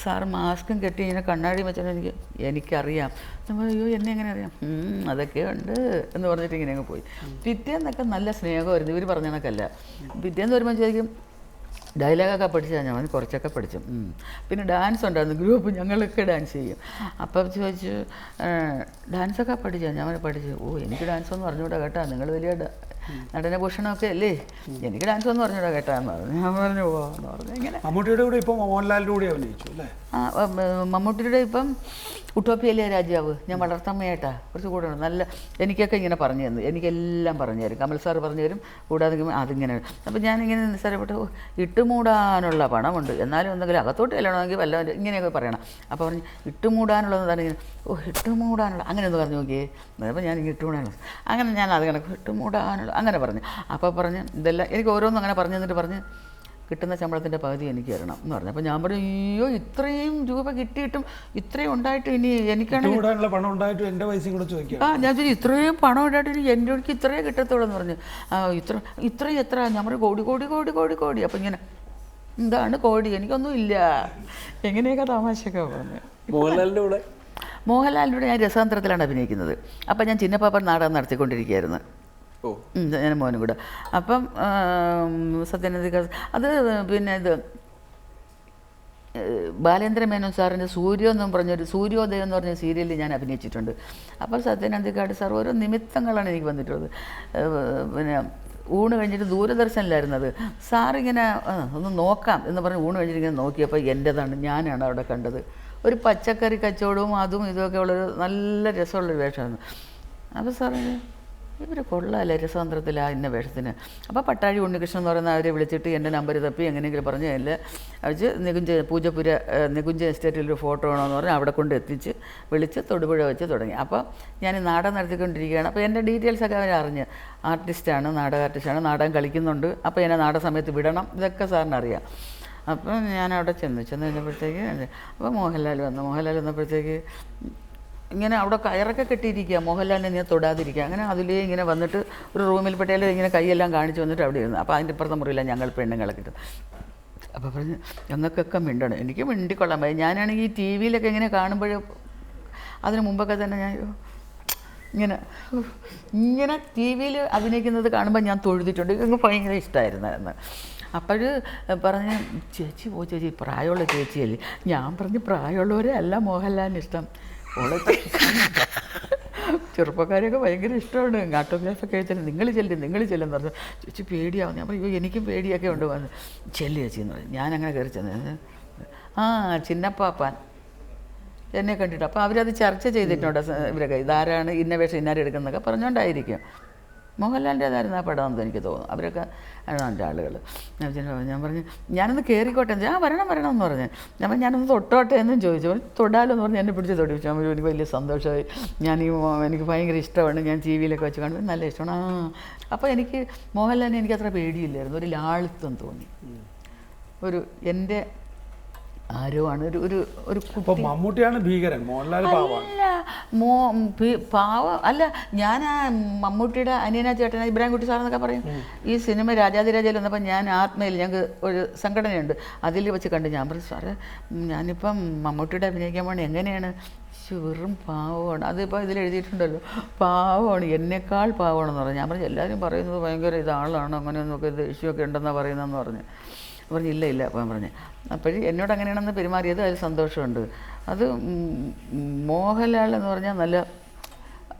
സാർ മാസ്കും കെട്ടി ഇങ്ങനെ കണ്ണാടി വെച്ചാൽ എനിക്കറിയാം. നമ്മൾ അയ്യോ എന്നെ എങ്ങനെ അറിയാം? അതൊക്കെ ഉണ്ട് എന്ന് പറഞ്ഞിട്ട് ഇങ്ങനെ അങ്ങ് പോയി. പിറ്റേന്നൊക്കെ നല്ല സ്നേഹമായിരുന്നു. ഇവർ പറഞ്ഞ കണക്കല്ല. പിറ്റേന്ന് വരുമ്പോൾ ചോദിക്കും ഡയലോഗൊക്കെ പഠിച്ചാൽ ഞാൻ കുറച്ചൊക്കെ പഠിച്ചു. പിന്നെ ഡാൻസ് ഉണ്ടായിരുന്നു, ഗ്രൂപ്പ് ഞങ്ങളൊക്കെ ഡാൻസ് ചെയ്യും. അപ്പം ചോദിച്ചു ഡാൻസൊക്കെ പഠിച്ചാൽ ഞാൻ പഠിച്ചു. എനിക്ക് ഡാൻസ് ഒന്നും അറിഞ്ഞൂടാ കേട്ടാ, നിങ്ങൾ വലിയ നടനഭൂഷണമൊക്കെ അല്ലേ, എനിക്ക് ഡാൻസ് ഒന്നും അറിഞ്ഞൂടാ കേട്ടാ എന്ന് പറഞ്ഞു. ഞാൻ പറഞ്ഞു എന്ന് പറഞ്ഞു. ഇങ്ങനെ മമ്മൂട്ടിയുടെ കൂടെ ഇപ്പം മോഹൻലാലിൻ്റെ കൂടെ അഭിനയിച്ചു അല്ലേ? മമ്മൂട്ടിയുടെ ഇപ്പം ഉട്ടോപ്പിയയിലെ രാജാവ് ഞാൻ വളർത്തമ്മയായിട്ടാ കുറച്ച് കൂടെ നല്ല എനിക്കൊക്കെ ഇങ്ങനെ പറഞ്ഞു തന്നു, എനിക്കെല്ലാം പറഞ്ഞു തരും. കമൽ സാർ പറഞ്ഞു തരും. കൂടാതെ അതിങ്ങനെ അപ്പം ഞാനിങ്ങനെ നിസ്സാരപ്പെട്ട് ഇട്ടുമൂടാനുള്ള പണമുണ്ട്, എന്നാലും എന്തെങ്കിലും അകത്തോട്ട് ചെല്ലണമെങ്കിൽ വല്ലവരും ഇങ്ങനെയൊക്കെ പറയണം. അപ്പോൾ പറഞ്ഞ് ഇട്ടുമൂടാനുള്ളതെന്ന് ഇങ്ങനെ ഇട്ടുമൂടാനുള്ള അങ്ങനെ ഒന്ന് പറഞ്ഞു നോക്കിയേ. അപ്പോൾ ഞാനിങ്ങനെ ഇട്ടുമൂടാനുള്ള അങ്ങനെ ഞാൻ അത് കണക്ക് ഇട്ടുമൂടാനുള്ള അങ്ങനെ പറഞ്ഞു. അപ്പോൾ പറഞ്ഞ് ഇതെല്ലാം എനിക്ക് ഓരോന്നും അങ്ങനെ പറഞ്ഞു തന്നിട്ട് പറഞ്ഞ് കിട്ടുന്ന ശമ്പളത്തിൻ്റെ പകുതി എനിക്ക് തരണം എന്ന് പറഞ്ഞു. അപ്പോൾ ഞാൻ പറഞ്ഞു അയ്യോ ഇത്രയും രൂപ കിട്ടിയിട്ടും ഇത്രയും ഉണ്ടായിട്ടും ഇനി എനിക്കാണെങ്കിൽ പണം ഉണ്ടായിട്ടും എൻ്റെ പൈസയും കൂടെ ചോദിക്കാം. ഞാൻ ചോദിച്ചു ഇത്രയും പണം ഉണ്ടായിട്ട് എൻ്റെ അടുക്ക് ഇത്രയേ കിട്ടത്തുള്ളൂ എന്ന് പറഞ്ഞു. ഇത്രയും എത്ര? ഞാൻ പറഞ്ഞു കോടി കോടി കോടി കോടി കോടി. അപ്പം ഇങ്ങനെ എന്താണ് കോടി, എനിക്കൊന്നും ഇല്ല, എങ്ങനെയൊക്കെ തമാശയൊക്കെ പറഞ്ഞു. മോഹൻലാലിൻ്റെ കൂടെ ഞാൻ രസാന്തരത്തിലാണ് അഭിനയിക്കുന്നത്. അപ്പം ഞാൻ ചിന്നപ്പാപ്പൻ നാടകം നടത്തിക്കൊണ്ടിരിക്കുകയായിരുന്നു, ഞാൻ മോനും കൂടെ. അപ്പം സത്യനന്ദിക അത് പിന്നെ ഇത് ബാലേന്ദ്ര മേനോൻ സാറിൻ്റെ സൂര്യോദയം എന്ന് പറഞ്ഞ സീരിയലിൽ ഞാൻ അഭിനയിച്ചിട്ടുണ്ട്. അപ്പം സത്യനന്ദിക്കാട് സാർ ഓരോ നിമിത്തങ്ങളാണ് എനിക്ക് വന്നിട്ടുള്ളത്. പിന്നെ ഊണ് കഴിഞ്ഞിട്ട് ദൂരദർശനിലായിരുന്നത്. സാറിങ്ങനെ ഒന്ന് നോക്കാം എന്ന് പറഞ്ഞ് ഊണ് കഴിഞ്ഞിട്ട് ഇങ്ങനെ നോക്കിയപ്പോൾ എൻ്റെതാണ്, ഞാനാണ് അവിടെ കണ്ടത്. ഒരു പച്ചക്കറി കച്ചവടവും അതും ഇതുമൊക്കെ ഉള്ളൊരു നല്ല രസമുള്ളൊരു വേഷമാണ്. അപ്പോൾ സാറ് ഇവർ കൊള്ളാമല്ലേ രസതന്ത്രത്തിൽ ഇന്ന വേഷത്തിന്. അപ്പോൾ പട്ടാഴി ഉണ്ണികൃഷ്ണൻ എന്ന് പറയുന്ന അവരെ വിളിച്ചിട്ട് എൻ്റെ നമ്പർ തപ്പി എങ്ങനെയെങ്കിലും പറഞ്ഞ് എല്ലാം അയച്ച് പൂജപ്പുര നികുഞ്ച എസ്റ്റേറ്റിലൊരു ഫോട്ടോ വേണമെന്ന് പറഞ്ഞ് അവിടെ കൊണ്ട് എത്തിച്ച് വിളിച്ച് തൊടുപുഴ വെച്ച് തുടങ്ങി. അപ്പോൾ ഞാൻ നാടകം നടത്തിക്കൊണ്ടിരിക്കുകയാണ്. അപ്പോൾ എൻ്റെ ഡീറ്റെയിൽസൊക്കെ അവർ അറിഞ്ഞ് ആർട്ടിസ്റ്റാണ്, നാടക ആർട്ടിസ്റ്റാണ്, നാടകം കളിക്കുന്നുണ്ട്. അപ്പോൾ എന്നെ നാടക സമയത്ത് വിടണം, ഇതൊക്കെ സാറിന് അറിയാം. അപ്പം ഞാൻ അവിടെ ചെന്ന് കഴിഞ്ഞപ്പോഴത്തേക്ക് അപ്പോൾ മോഹൻലാൽ വന്നപ്പോഴത്തേക്ക് ഇങ്ങനെ അവിടെ കയറൊക്കെ കെട്ടിയിരിക്കുക, മോഹൻലാലിനെ ഇങ്ങനെ തൊടാതിരിക്കുക. അങ്ങനെ അതിലേ ഇങ്ങനെ വന്നിട്ട് ഒരു റൂമിൽ പെട്ടേലും ഇങ്ങനെ കൈയെല്ലാം കാണിച്ച് വന്നിട്ട് അവിടെ ഇരുന്നു. അപ്പോൾ അതിൻ്റെ ഇപ്പുറത്തെ മുറിയില്ല ഞങ്ങൾ പെണ്ണുങ്ങളൊക്കെ ഇട്ടു. അപ്പോൾ പറഞ്ഞ് ഞങ്ങൾക്കൊക്കെ മിണ്ടണം. എനിക്ക് മിണ്ടിക്കൊള്ളാൻ പറ്റും. ഞാനാണെങ്കിൽ ഈ ടി വിയിലൊക്കെ ഇങ്ങനെ കാണുമ്പോൾ അതിന് മുമ്പൊക്കെ തന്നെ ഞാൻ ഇങ്ങനെ ടി വിയിൽ അഭിനയിക്കുന്നത് കാണുമ്പോൾ ഞാൻ തൊഴുതിട്ടുണ്ട്. എനിക്ക് ഭയങ്കര ഇഷ്ടമായിരുന്നു. അപ്പോൾ പറഞ്ഞ് ചേച്ചി പ്രായമുള്ള ചേച്ചിയല്ലേ? ഞാൻ പറഞ്ഞ് പ്രായമുള്ളവരെ അല്ല മോഹൻലാലിന് ഇഷ്ടം, ചെറുപ്പക്കാരെയൊക്കെ ഭയങ്കര ഇഷ്ടമാണ്. ഓട്ടോഗ്രാഫൊക്കെ അയച്ചാൽ നിങ്ങൾ ചെല്ലുമെന്ന് പറഞ്ഞു. ചേച്ചി പേടിയാവും. ഞാൻ പറയും എനിക്കും പേടിയൊക്കെ ഉണ്ട്. വന്ന് ചെല്ലു ചേച്ചി എന്ന് പറഞ്ഞു. ഞാനങ്ങനെ കയറി ചെന്ന് ചിന്നപ്പാപ്പാൻ എന്നെ കണ്ടിട്ട്. അപ്പോൾ അവരത് ചർച്ച ചെയ്തിട്ടുണ്ട് ഇവരൊക്കെ, ഇതാരാണ് ഇന്ന വേഷം ഇന്നാരെടുക്കുന്നതൊക്കെ പറഞ്ഞുകൊണ്ടായിരിക്കും. മോഹൻലാലിൻ്റേതായിരുന്നു ആ പടമെന്ന് എനിക്ക് തോന്നുന്നു. അവരൊക്കെ ആണ് ആളുകൾ. ഞാൻ പറഞ്ഞു ഞാനൊന്ന് കയറിക്കോട്ടെ. വരണം എന്ന് പറഞ്ഞു. ഞാനൊന്ന് തൊട്ടോട്ടെ എന്നും ചോദിച്ചു. തൊടാലോ എന്ന് പറഞ്ഞ് എന്നെ പിടിച്ച് തൊടിപ്പിച്ചു. എനിക്ക് വലിയ സന്തോഷമായി. എനിക്ക് ഭയങ്കര ഇഷ്ടമാണ്. ഞാൻ ടി വിയിലൊക്കെ വെച്ച് കാണുമ്പോൾ നല്ല ഇഷ്ടമാണ്. അപ്പോൾ എനിക്ക് മോഹൻലാലിനെ എനിക്ക് അത്ര പേടിയില്ലായിരുന്നു. ഒരു ലാളിത്വം തോന്നി. എൻ്റെ ആരോ ആണ് ഒരു മമ്മൂട്ടിയാണ് ഭീകരൻ, മോഹൻലാൽ പാവം അല്ല. ഞാൻ മമ്മൂട്ടിയുടെ അനിയനാ ചേട്ടനാ ഇബ്രാഹിം കുട്ടി സാറെന്നൊക്കെ പറയും. ഈ സിനിമ രാജാതിരാജയിൽ വന്നപ്പോൾ ഞാൻ ആത്മയിൽ ഞങ്ങൾക്ക് ഒരു സംഘടനയുണ്ട്, അതിൽ വെച്ച് കണ്ട് ഞാൻ പറഞ്ഞു സാറേ ഞാനിപ്പം മമ്മൂട്ടിയുടെ അഭിനയിക്കാൻ പോകണം, എങ്ങനെയാണ്? വെറും പാവമാണ്. അതിപ്പോൾ ഇതിൽ എഴുതിയിട്ടുണ്ടല്ലോ, പാവമാണ്, എന്നെക്കാൾ പാവമാണെന്ന് പറഞ്ഞു. ഞാൻ പറഞ്ഞു എല്ലാവരും പറയുന്നത് ഭയങ്കര ഇതാളാണ്, അങ്ങനെയൊന്നൊക്കെ ദേഷ്യമൊക്കെ ഉണ്ടെന്നാണ് പറയുന്നതെന്ന് പറഞ്ഞു. ഇല്ല അപ്പം പറഞ്ഞു. അപ്പോഴും എന്നോട് അങ്ങനെയാണെന്ന് പെരുമാറിയത് അതിൽ സന്തോഷമുണ്ട്. അത് മോഹൻലാൽ എന്ന് പറഞ്ഞാൽ നല്ല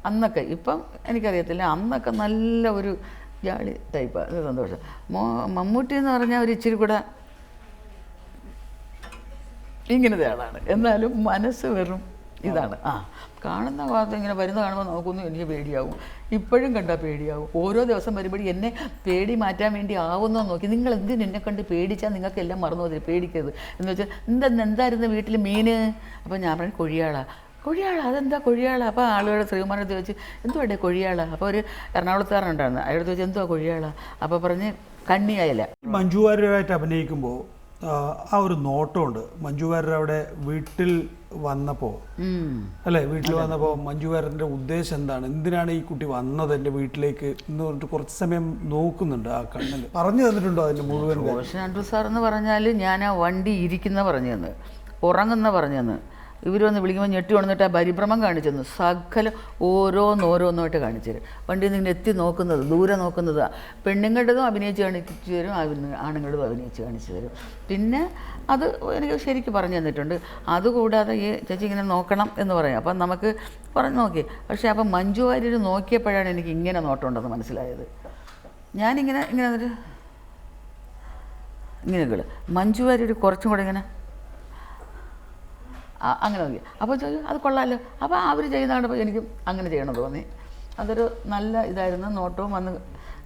അന്നൊക്കെ, ഇപ്പം എനിക്കറിയത്തില്ല, അന്നൊക്കെ നല്ല ഒരു ജാളി ടൈപ്പാണ്. അത് സന്തോഷം. മമ്മൂട്ടി എന്ന് പറഞ്ഞാൽ ഒരു ഇച്ചിരി കൂടെ ഇങ്ങനത്തെ ആളാണ്, എന്നാലും മനസ്സ് വെറും ഇതാണ്. കാണുന്ന ഭാഗത്ത് ഇങ്ങനെ വരുന്ന കാണുമ്പോൾ നോക്കുന്നു എനിക്ക് പേടിയാവും. ഇപ്പോഴും കണ്ടാൽ പേടിയാവും. ഓരോ ദിവസം വരുമ്പോഴും എന്നെ പേടി മാറ്റാൻ വേണ്ടി ആവുന്നോ നോക്കി. നിങ്ങൾ എന്തിനും എന്നെ കണ്ട് പേടിച്ചാൽ നിങ്ങൾക്ക് എല്ലാം മറന്നു പോയി, പേടിക്കരുത് എന്ന് വെച്ചാൽ എന്തായിരുന്നു വീട്ടിൽ മീൻ? അപ്പോൾ ഞാൻ പറഞ്ഞു കൊഴിയാള. അതെന്താ കൊഴിയാള? അപ്പോൾ ആളുകളുടെ ശ്രീകുമാരത്തെ വെച്ച് എന്തുവാടേ കൊഴിയാള? അപ്പോൾ ഒരു എറണാകുളത്തുകാരനുണ്ടായിരുന്നു, അയാളത്ത് വെച്ച് എന്തുവാ കൊഴിയാള? അപ്പോൾ പറഞ്ഞ് കണ്ണിയായല്ല. മഞ്ജു വാര്യരായിട്ട് അഭിനയിക്കുമ്പോൾ ആ ഒരു നോട്ടമുണ്ട്. മഞ്ജു വാര്യർ അവിടെ വീട്ടിൽ വന്നപ്പോൾ അല്ലേ, വീട്ടിൽ വന്നപ്പോൾ മഞ്ജു വാര്യറിന്റെ ഉദ്ദേശം എന്താണ്, എന്തിനാണ് ഈ കുട്ടി വന്നത് എൻ്റെ വീട്ടിലേക്ക് എന്ന് പറഞ്ഞിട്ട് കുറച്ച് സമയം നോക്കുന്നുണ്ട് ആ കണ്ണിൽ. പറഞ്ഞു തന്നിട്ടുണ്ടോ അതിന്റെ മുഴുവൻ കാര്യം? റോഷൻ ആൻഡ്രൂ സാർ എന്ന് പറഞ്ഞാൽ ഞാൻ ആ വണ്ടി ഇരിക്കുന്ന പറഞ്ഞു തന്ന്, ഉറങ്ങുന്ന പറഞ്ഞു തന്ന്, ഇവർ വന്ന് വിളിക്കുമ്പോൾ ഞെട്ടി ഉണർന്നിട്ട് ആ പരിഭ്രമം കാണിച്ചു തന്നു. സകലം ഓരോന്നോരോന്നായിട്ട് കാണിച്ചു തരും. വണ്ടിയിൽ നിന്ന് എത്തി നോക്കുന്നത്, ദൂരെ നോക്കുന്നത്, പെണ്ണുങ്ങളുടേതും അഭിനയിച്ച് കാണിച്ചു തരും, ആണുങ്ങളുടേതും അഭിനയിച്ച് കാണിച്ചു തരും. പിന്നെ അത് എനിക്ക് ശരിക്കും പറഞ്ഞു തന്നിട്ടുണ്ട്. അതുകൂടാതെ ഈ ചേച്ചി ഇങ്ങനെ നോക്കണം എന്ന് പറയും. അപ്പം നമുക്ക് പറഞ്ഞു നോക്കി. പക്ഷേ അപ്പം മഞ്ജു വാര്യർ നോക്കിയപ്പോഴാണ് എനിക്ക് ഇങ്ങനെ നോട്ടമുണ്ടെന്ന് മനസ്സിലായത്. ഞാനിങ്ങനെ ഇങ്ങനെ എന്നിട്ട് ഇങ്ങനെയൊക്കെ മഞ്ജു വാര്യർ കുറച്ചും കൂടെ ഇങ്ങനെ അങ്ങനെ നോക്കി. അപ്പോൾ ചോദിച്ചു അത് കൊള്ളാമല്ലോ. അപ്പോൾ അവർ ചെയ്യുന്ന കണ്ടപ്പോൾ എനിക്കും അങ്ങനെ ചെയ്യണം തോന്നി. അതൊരു നല്ല ഇതായിരുന്നു. നോട്ടവും വന്ന്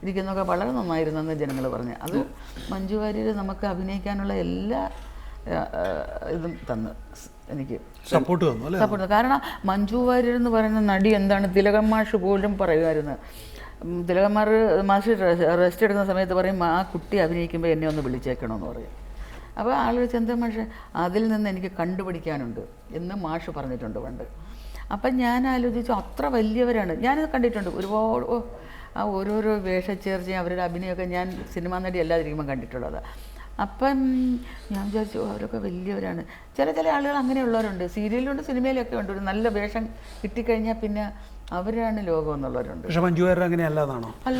ഇരിക്കുന്നതൊക്കെ വളരെ നന്നായിരുന്നെന്ന് ജനങ്ങൾ പറഞ്ഞു. അത് മഞ്ജു വാര്യർ നമുക്ക് അഭിനയിക്കാനുള്ള എല്ലാ ഇതും തന്നു, എനിക്ക് സപ്പോർട്ട് തന്നു അല്ലേ? സപ്പോർട്ട്. കാരണം മഞ്ജു വാര്യർ എന്ന് പറയുന്ന നടി എന്താണ്, തിലകൻ മാഷ് പോലും പറയുമായിരുന്നു. തിലകൻ മാഷ് റെസ്റ്റ് എടുക്കുന്ന സമയത്ത് പറയും ആ കുട്ടി അഭിനയിക്കുമ്പോൾ എന്നെ ഒന്ന് വിളിച്ചേക്കണമെന്ന് പറയും. അപ്പോൾ ആളുകൾ ചന്ത മാഷ് അതിൽ നിന്ന് എനിക്ക് കണ്ടുപിടിക്കാനുണ്ട് എന്ന് മാഷ് പറഞ്ഞിട്ടുണ്ട് പണ്ട്. അപ്പം ഞാൻ ആലോചിച്ചു അത്ര വലിയവരാണ്. ഞാനത് കണ്ടിട്ടുണ്ട് ഒരുപാട്. ആ ഓരോരോ വേഷച്ചേർച്ചയും അവരുടെ അഭിനയമൊക്കെ ഞാൻ സിനിമാ നടി അല്ലാതിരിക്കുമ്പോൾ കണ്ടിട്ടുള്ളത്. അപ്പം ഞാൻ വിചാരിച്ചു അവരൊക്കെ വലിയവരാണ്. ചില ആളുകൾ അങ്ങനെയുള്ളവരുണ്ട്, സീരിയലിലുണ്ട് സിനിമയിലൊക്കെ ഉണ്ട്. ഒരു നല്ല വേഷം കിട്ടിക്കഴിഞ്ഞാൽ പിന്നെ അവരാണ് ലോകം എന്നുള്ളവരുണ്ട്. പക്ഷെ മഞ്ജു വാര്യർ അങ്ങനെയല്ലാതാണോ? അല്ല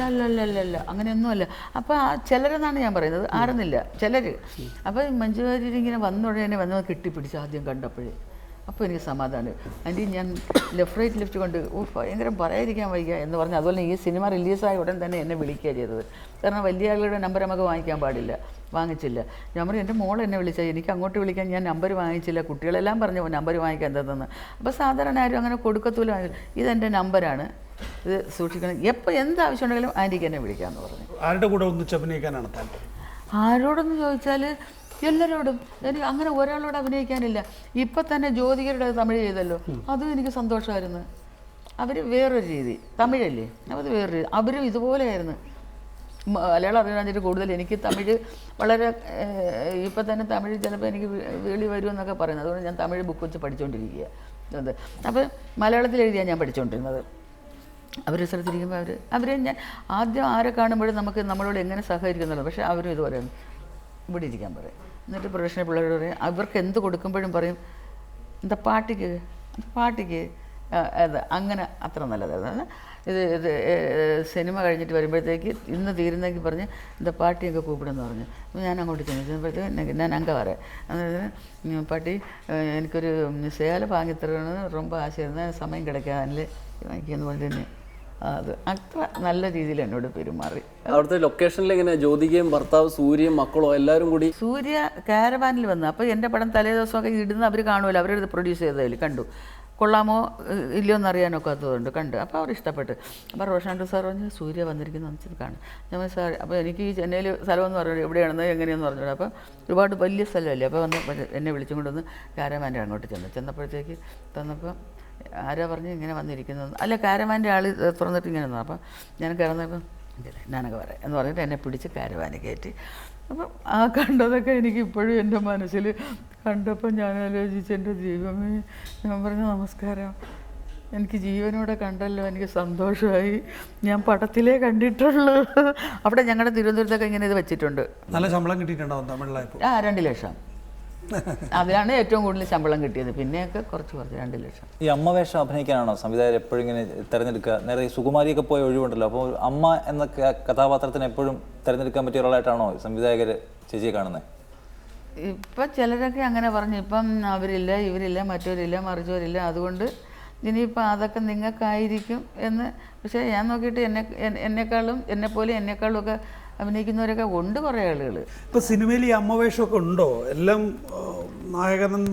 അങ്ങനെയൊന്നുമല്ല. അപ്പോൾ ചിലരെന്നാണ് ഞാൻ പറയുന്നത്, ആരെന്നില്ല, ചിലർ. അപ്പോൾ മഞ്ജു വാര്യർ ഇങ്ങനെ വന്നുടനെ വന്ന് കെട്ടിപ്പിടിച്ച് ആദ്യം കണ്ടപ്പോഴേ അപ്പോൾ എനിക്ക് സമാധാനം. അതിൻ്റെ ഞാൻ ലെഫ്റ്റ് കൊണ്ട് ഭയങ്കര പറയാതിരിക്കാൻ വയ്യ എന്ന് പറഞ്ഞു. അതുപോലെ ഈ സിനിമ റിലീസായ ഉടൻ തന്നെ എന്നെ വിളിക്കുക ചെയ്തത്. കാരണം വലിയ ആളുകളുടെ നമ്പർ നമുക്ക് വാങ്ങിക്കാൻ പാടില്ല, വാങ്ങിച്ചില്ല. ഞാൻ പറഞ്ഞു എൻ്റെ മോൾ എന്നെ വിളിച്ചാൽ എനിക്ക് അങ്ങോട്ട് വിളിക്കാൻ ഞാൻ നമ്പർ വാങ്ങിച്ചില്ല. കുട്ടികളെല്ലാം പറഞ്ഞു നമ്പർ വാങ്ങിക്കാൻ എന്താണെന്ന്. അപ്പോൾ സാധാരണ ആരും അങ്ങനെ കൊടുക്കത്തൂല. ഇതെൻ്റെ നമ്പരാണ്, ഇത് സൂക്ഷിക്കണം, എപ്പോൾ എന്താവശ്യം ഉണ്ടെങ്കിലും ആൻറ്റിക്ക് എന്നെ വിളിക്കാമെന്ന് പറഞ്ഞു. ആരുടെ കൂടെ ഒന്നിച്ച് അഭിനയിക്കാനാണ് താല്പര്യം? ആരോടെന്ന് ചോദിച്ചാൽ എല്ലാവരോടും. എനിക്ക് അങ്ങനെ ഒരാളോട് അഭിനയിക്കാനില്ല. ഇപ്പം തന്നെ ജ്യോതികരുടെ തമിഴ് ചെയ്തല്ലോ, അതും എനിക്ക് സന്തോഷമായിരുന്നു. അവർ വേറൊരു രീതി, തമിഴല്ലേ, അത് വേറൊരു രീതി. അവരും ഇതുപോലെയായിരുന്നു. മലയാളം അറിയാൻ കൂടുതൽ എനിക്ക് തമിഴ് വളരെ ഇപ്പം തന്നെ തമിഴ് ചിലപ്പോൾ എനിക്ക് വേളി വരുമെന്നൊക്കെ പറയുന്നത്. അതുകൊണ്ട് ഞാൻ തമിഴ് ബുക്ക് വെച്ച് പഠിച്ചുകൊണ്ടിരിക്കുക. അത് അപ്പോൾ മലയാളത്തിൽ എഴുതിയാണ് ഞാൻ പഠിച്ചുകൊണ്ടിരുന്നത്. അവർ സ്ഥലത്തിരിക്കുമ്പോൾ അവരെ ഞാൻ ആദ്യം ആരെ കാണുമ്പോഴും നമുക്ക് നമ്മളോട് എങ്ങനെ സഹകരിക്കുന്നുള്ളൂ. പക്ഷേ അവരും ഇതുപോലെയാണ്, ഇവിടെ ഇരിക്കാൻ പറയും. എന്നിട്ട് പ്രൊഫഷണൽ പിള്ളേരോട് പറയും, അവർക്ക് എന്ത് കൊടുക്കുമ്പോഴും പറയും എന്താ പാട്ടിക്ക് അത് അങ്ങനെ അത്ര നല്ലതായിരുന്നു. ഇത് സിനിമ കഴിഞ്ഞിട്ട് വരുമ്പോഴത്തേക്ക് ഇന്ന് തീരുന്നെങ്കിൽ പറഞ്ഞ് എന്താ പാട്ടിയൊക്കെ കൂപ്പിടെന്ന് പറഞ്ഞു. ഞാൻ അങ്ങോട്ട് ചെന്നപ്പോഴത്തേക്ക് ഞാൻ അങ്ക പറയാം, അതായത് പാട്ടി എനിക്കൊരു സേല വാങ്ങിത്തരണമെന്ന് ரொம்ப ആശയായിരുന്നു, സമയം കിടക്കാനില്ലേ വാങ്ങിക്കുമെന്ന് പറഞ്ഞു തന്നെ. അത് അത്ര നല്ല രീതിയിൽ എന്നോട് പെരുമാറി. അവിടുത്തെ ലൊക്കേഷനിൽ എങ്ങനെ ജ്യോതികയും ഭർത്താവ് സൂര്യയും മക്കളോ എല്ലാവരും കൂടി? സൂര്യ കാരവാനിൽ വന്നു. അപ്പോൾ എൻ്റെ പടം തലേ ദിവസമൊക്കെ ഇടുന്ന അവർ കാണുമല്ലോ, അവരത് പ്രൊഡ്യൂസ് ചെയ്തതിൽ കണ്ടു. കൊള്ളാമോ ഇല്ലയോ എന്നറിയാനൊക്കാത്തതുകൊണ്ട് കണ്ട്. അപ്പോൾ അവർ ഇഷ്ടപ്പെട്ട്. അപ്പോൾ റോഷൻ ആൻഡ്രൂ സാർ പറഞ്ഞു സൂര്യ വന്നിരിക്കുന്ന വെച്ചിട്ട് കാണും. ഞാൻ സാർ അപ്പോൾ എനിക്ക് ഈ ചെന്നൈയിൽ സ്ഥലമെന്ന് പറഞ്ഞു എവിടെയാണെന്ന് എങ്ങനെയെന്ന് പറഞ്ഞു. അപ്പോൾ ഒരുപാട് വലിയ സ്ഥലമല്ലേ. അപ്പോൾ വന്ന് എന്നെ വിളിച്ചും കൊണ്ടുവന്ന് കാരവാൻ്റെ അങ്ങോട്ട് ചെന്നപ്പോഴത്തേക്ക് തന്നപ്പോൾ ആരാ പറഞ്ഞ് ഇങ്ങനെ വന്നിരിക്കുന്നത്, അല്ല കാരവാൻ്റെ ആൾ തുറന്നിട്ട് ഇങ്ങനെ വന്നു. അപ്പം ഞാൻ കയറുന്നപ്പം ഞാനൊക്കെ പറയാം എന്ന് പറഞ്ഞിട്ട് എന്നെ പിടിച്ച് കാരവാന് കയറ്റി. അപ്പം ആ കണ്ടതൊക്കെ എനിക്ക് ഇപ്പോഴും എൻ്റെ മനസ്സിൽ കണ്ടപ്പോൾ ഞാൻ ആലോചിച്ച് എൻ്റെ ദൈവമേ, ഞാൻ പറഞ്ഞു നമസ്കാരം, എനിക്ക് ജീവനോടെ കണ്ടല്ലോ, എനിക്ക് സന്തോഷമായി. ഞാൻ പടത്തിലേ കണ്ടിട്ടുള്ളൂ. അവിടെ ഞങ്ങളുടെ തിരുവനന്തപുരത്തൊക്കെ ഇങ്ങനെ ഇത് വെച്ചിട്ടുണ്ട്. നല്ല ശമ്പളം കിട്ടിയിട്ടുണ്ടാവും തമിഴിലായപ്പോൾ? 2 ലക്ഷം. അതിലാണ് ഏറ്റവും കൂടുതൽ ശമ്പളം കിട്ടിയത്. പിന്നെയൊക്കെ കുറച്ച് 2 ലക്ഷം. ഈ അമ്മ വേഷം അഭിനയിക്കാനാണോ സംവിധായകർ എപ്പോഴും ഇങ്ങനെ തിരഞ്ഞെടുക്കുക? നേരെ ഈ സുകുമാരിയൊക്കെ പോയ ഒഴിവുണ്ടല്ലോ, അപ്പോൾ അമ്മ എന്ന കഥാപാത്രത്തിന് എപ്പോഴും തിരഞ്ഞെടുക്കാൻ പറ്റിയ ഒരാളായിട്ടാണോ സംവിധായകർ ചേച്ചിയെ കാണുന്നത്? ഇപ്പം ചിലരൊക്കെ അങ്ങനെ പറഞ്ഞു, ഇപ്പം അവരില്ല, ഇവരില്ല, മറ്റവരില്ല, മറിച്ചവരില്ല, അതുകൊണ്ട് ഇനിയിപ്പോൾ അതൊക്കെ നിങ്ങൾക്കായിരിക്കും എന്ന്. പക്ഷേ ഞാൻ നോക്കിയിട്ട് എന്നെക്കാളും ഒക്കെ അഭിനയിക്കുന്നവരൊക്കെ ഉണ്ട് കുറേ ആളുകൾ. ഇപ്പം സിനിമയിൽ ഈ അമ്മ വേഷമൊക്കെ ഉണ്ടോ? എല്ലാം നായകനും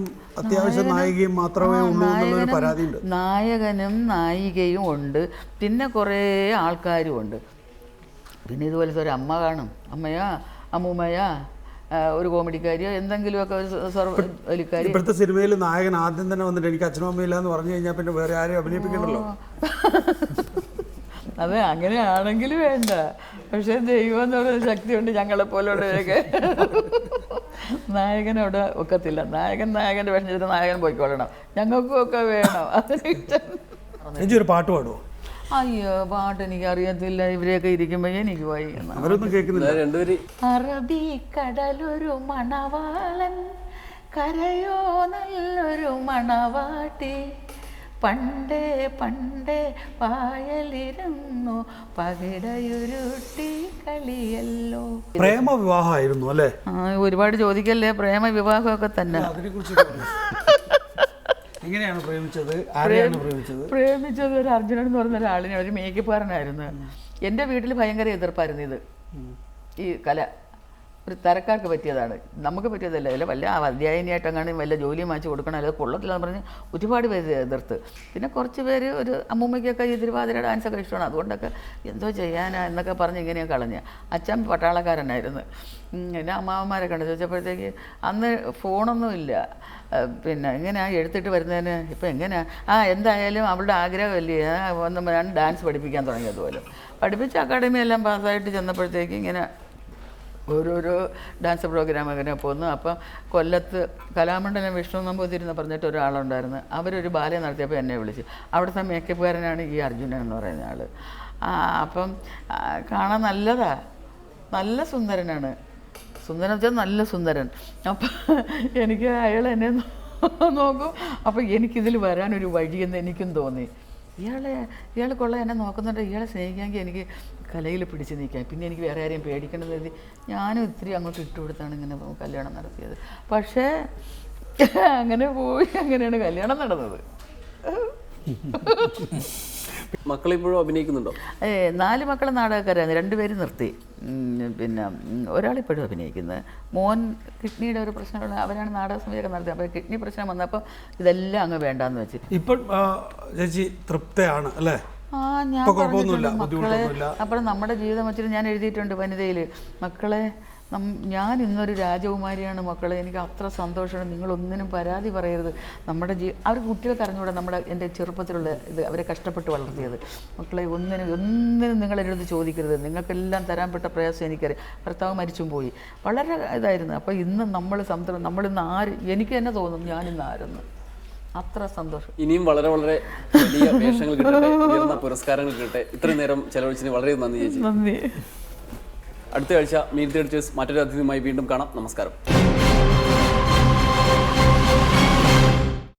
അത്യാവശ്യം നായികയും മാത്രമേ ഉള്ളൂ എന്നുള്ളൊരു പരാതിയുണ്ട്. നായകനും നായികയും ഉണ്ട്, പിന്നെ കുറേ ആൾക്കാരും ഉണ്ട്. പിന്നെ ഇതുപോലത്തെ ഒരു അമ്മ കാണും, അമ്മയാ അമ്മൂമ്മയാ ഒരു കോമഡിക്കാരിയോ എന്തെങ്കിലുമൊക്കെ ഒരു സർവലിക്കാരി. ഇപ്പോഴത്തെ സിനിമയിൽ നായകൻ ആദ്യം തന്നെ വന്നിട്ട് എനിക്ക് അച്ഛനും അമ്മയില്ല എന്ന് പറഞ്ഞു കഴിഞ്ഞാൽ പിന്നെ വേറെ ആരെയും അഭിനയിപ്പിക്കണ്ടല്ലോ. അതെ, അങ്ങനെയാണെങ്കിൽ വേണ്ട. പക്ഷേ ദൈവം എന്ന് പറയുന്ന ശക്തിയുണ്ട് ഞങ്ങളെപ്പോലുള്ളവരൊക്കെ. നായകനവിടെ ഒക്കത്തില്ല. നായകൻ്റെ വേഷം ചെയ്തിട്ട് നായകൻ പോയിക്കൊള്ളണം, ഞങ്ങൾക്കും ഒക്കെ വേണം. അതിന് ചേച്ചി ഒരു പാട്ട് പാടുമോ? അയ്യോ, പാട്ട് എനിക്ക് അറിയത്തില്ല. ഇവരെയൊക്കെ ഇരിക്കുമ്പോ എനിക്ക് പോയി. അവരൊന്നും കേൾക്കുന്നില്ല. രണ്ടുപേര് അറബിക്കടലൊരു മണവാളൻ, കരയോ നല്ലൊരു മണവാട്ടി, പണ്ടേ പണ്ടേ പായലിരുന്നു പകിടയുരുട്ടി കളിയല്ലോ. പ്രേമ വിവാഹമായിരുന്നു അല്ലേ? ഒരുപാട് ചോദിക്കല്ലേ, പ്രേമ വിവാഹമൊക്കെ തന്നെ. എങ്ങനെയാണ് പ്രേമിച്ചത്? ആരെയാണ് പ്രേമിച്ചത്? പ്രേമിച്ചത് ഒരു അർജുനൻ എന്ന് പറഞ്ഞ ഒരാളിനെ, ഒരു മേക്കപ്പുകാരനായിരുന്നു. എൻ്റെ വീട്ടിൽ ഭയങ്കര എതിർപ്പായിരുന്നു ഇത്. ഈ കല ഒരു തരക്കാർക്ക് പറ്റിയതാണ്, നമുക്ക് പറ്റിയതല്ല. അല്ല വല്ല അധ്യായനിയായിട്ടങ്ങനെ വല്ല ജോലിയും വാങ്ങിച്ച് കൊടുക്കണം, അല്ലെങ്കിൽ കൊള്ളത്തില്ലെന്ന് പറഞ്ഞ് ഒരുപാട് പേര് എതിർത്ത്. പിന്നെ കുറച്ച് പേര് ഒരു അമ്മൂമ്മയ്ക്കൊക്കെ ഈ തിരുവാതിര ഡാൻസൊക്കെ ഇഷ്ടമാണ്, അതുകൊണ്ടൊക്കെ എന്തോ ചെയ്യാനാ എന്നൊക്കെ പറഞ്ഞ് ഇങ്ങനെയൊക്കെ കളഞ്ഞ്. അച്ഛൻ പട്ടാളക്കാരനായിരുന്നു. പിന്നെ അമ്മാവന്മാരൊക്കെ ഉണ്ട്. ചോദിച്ചപ്പോഴത്തേക്ക് അന്ന് ഫോണൊന്നും ഇല്ല. പിന്നെ എങ്ങനെയാണ് എടുത്തിട്ട് വരുന്നതിന് ഇപ്പം എങ്ങനെയാണ്? എന്തായാലും അവളുടെ ആഗ്രഹമല്ലേ, ഞാൻ ഡാൻസ് പഠിപ്പിക്കാൻ തുടങ്ങിയതുപോലെ പഠിപ്പിച്ച് അക്കാഡമി എല്ലാം പാസ്സായിട്ട് ചെന്നപ്പോഴത്തേക്ക് ഇങ്ങനെ ഓരോരോ ഡാൻസ് പ്രോഗ്രാം അങ്ങനെ പോന്നു. അപ്പം കൊല്ലത്ത് കലാമണ്ഡലം വിഷ്ണു നമ്പൂതിരി എന്ന് പറഞ്ഞിട്ട് ഒരാളുണ്ടായിരുന്നു. അവരൊരു ബാലയം നടത്തിയപ്പോൾ എന്നെ വിളിച്ചു. അവിടുത്തെ മേക്കപ്പുകാരനാണ് ഈ അർജുനൻ എന്ന് പറയുന്ന ആൾ. അപ്പം കാണാൻ നല്ലതാണ്, നല്ല സുന്ദരനാണ്. സുന്ദരൻ വെച്ചാൽ നല്ല സുന്ദരൻ. അപ്പം എനിക്ക് അയാൾ എന്നെ നോക്കും. അപ്പം എനിക്കിതിൽ വരാനൊരു വഴിയെന്ന് എനിക്കും തോന്നി. ഇയാൾ കൊള്ളാൻ എന്നെ നോക്കുന്നുണ്ട്, ഇയാളെ സ്നേഹിക്കാമെങ്കിൽ എനിക്ക് കലയിൽ പിടിച്ച് നിൽക്കാം, പിന്നെ എനിക്ക് വേറെ ആരെയും പേടിക്കേണ്ടത് കരുതി ഞാനും ഇത്തിരി അങ്ങോട്ട് ഇട്ടുകൊടുത്താണ് ഇങ്ങനെ കല്യാണം നടത്തിയത്. പക്ഷേ അങ്ങനെ പോയി, അങ്ങനെയാണ് കല്യാണം നടന്നത്. മക്കളിപ്പോഴും അഭിനയിക്കുന്നുണ്ടോ? 4 മക്കൾ നാടകക്കാരാണ്, 2 പേര് നിർത്തി. പിന്നെ ഒരാളിപ്പോഴും അഭിനയിക്കുന്നത്. മോൻ കിഡ്നിയുടെ ഒരു പ്രശ്നമുള്ള, അവരാണ് നാടക സമിതിയൊക്കെ നടത്തിയത്. അപ്പോൾ കിഡ്നി പ്രശ്നം വന്നപ്പോൾ ഇതെല്ലാം അങ്ങ് വേണ്ടാന്ന് വെച്ച്. ഇപ്പം ചേച്ചി തൃപ്തയാണ് അല്ലേ? ഞാൻ പറഞ്ഞിട്ടുണ്ട് മക്കളെ. അപ്പോൾ നമ്മുടെ ജീവിതം വെച്ചിട്ട് ഞാൻ എഴുതിയിട്ടുണ്ട് വനിതയിൽ, മക്കളെ ഞാൻ ഇന്നൊരു രാജകുമാരിയാണ് മക്കളെ, എനിക്ക് അത്ര സന്തോഷമാണ്, നിങ്ങളൊന്നിനും പരാതി പറയരുത്. നമ്മുടെ അവർ കുട്ടികൾക്ക് അറിഞ്ഞുകൂടെ എൻ്റെ ചെറുപ്പത്തിലുള്ള ഇത്, അവരെ കഷ്ടപ്പെട്ട് വളർത്തിയത്. മക്കളെ ഒന്നിനും നിങ്ങൾ എൻ്റെ അടുത്ത് ചോദിക്കരുത്, നിങ്ങൾക്കെല്ലാം തരാൻ പെട്ട പ്രയാസം എനിക്കറിയാം. ഭർത്താവ് മരിച്ചും പോയി, വളരെ ഇതായിരുന്നു. അപ്പോൾ ഇന്ന് നമ്മളിന്ന് എനിക്ക് തന്നെ തോന്നും ഞാനിന്ന് ആരെന്ന്. അത്ര സന്തോഷം. ഇനിയും വളരെ വളരെ വലിയ വേഷങ്ങൾ കിട്ടട്ടെ, ഉയർന്ന പുരസ്കാരങ്ങൾ കിട്ടട്ടെ. ഇത്രയും നേരം ചെലവഴിച്ചതിന് വളരെ നന്ദി ചേച്ചി. നന്ദി. അടുത്ത ആഴ്ച മീറ്റ് ദി എഡിറ്റേഴ്സ് മറ്റൊരു അതിഥിയുമായി വീണ്ടും കാണാം. നമസ്കാരം.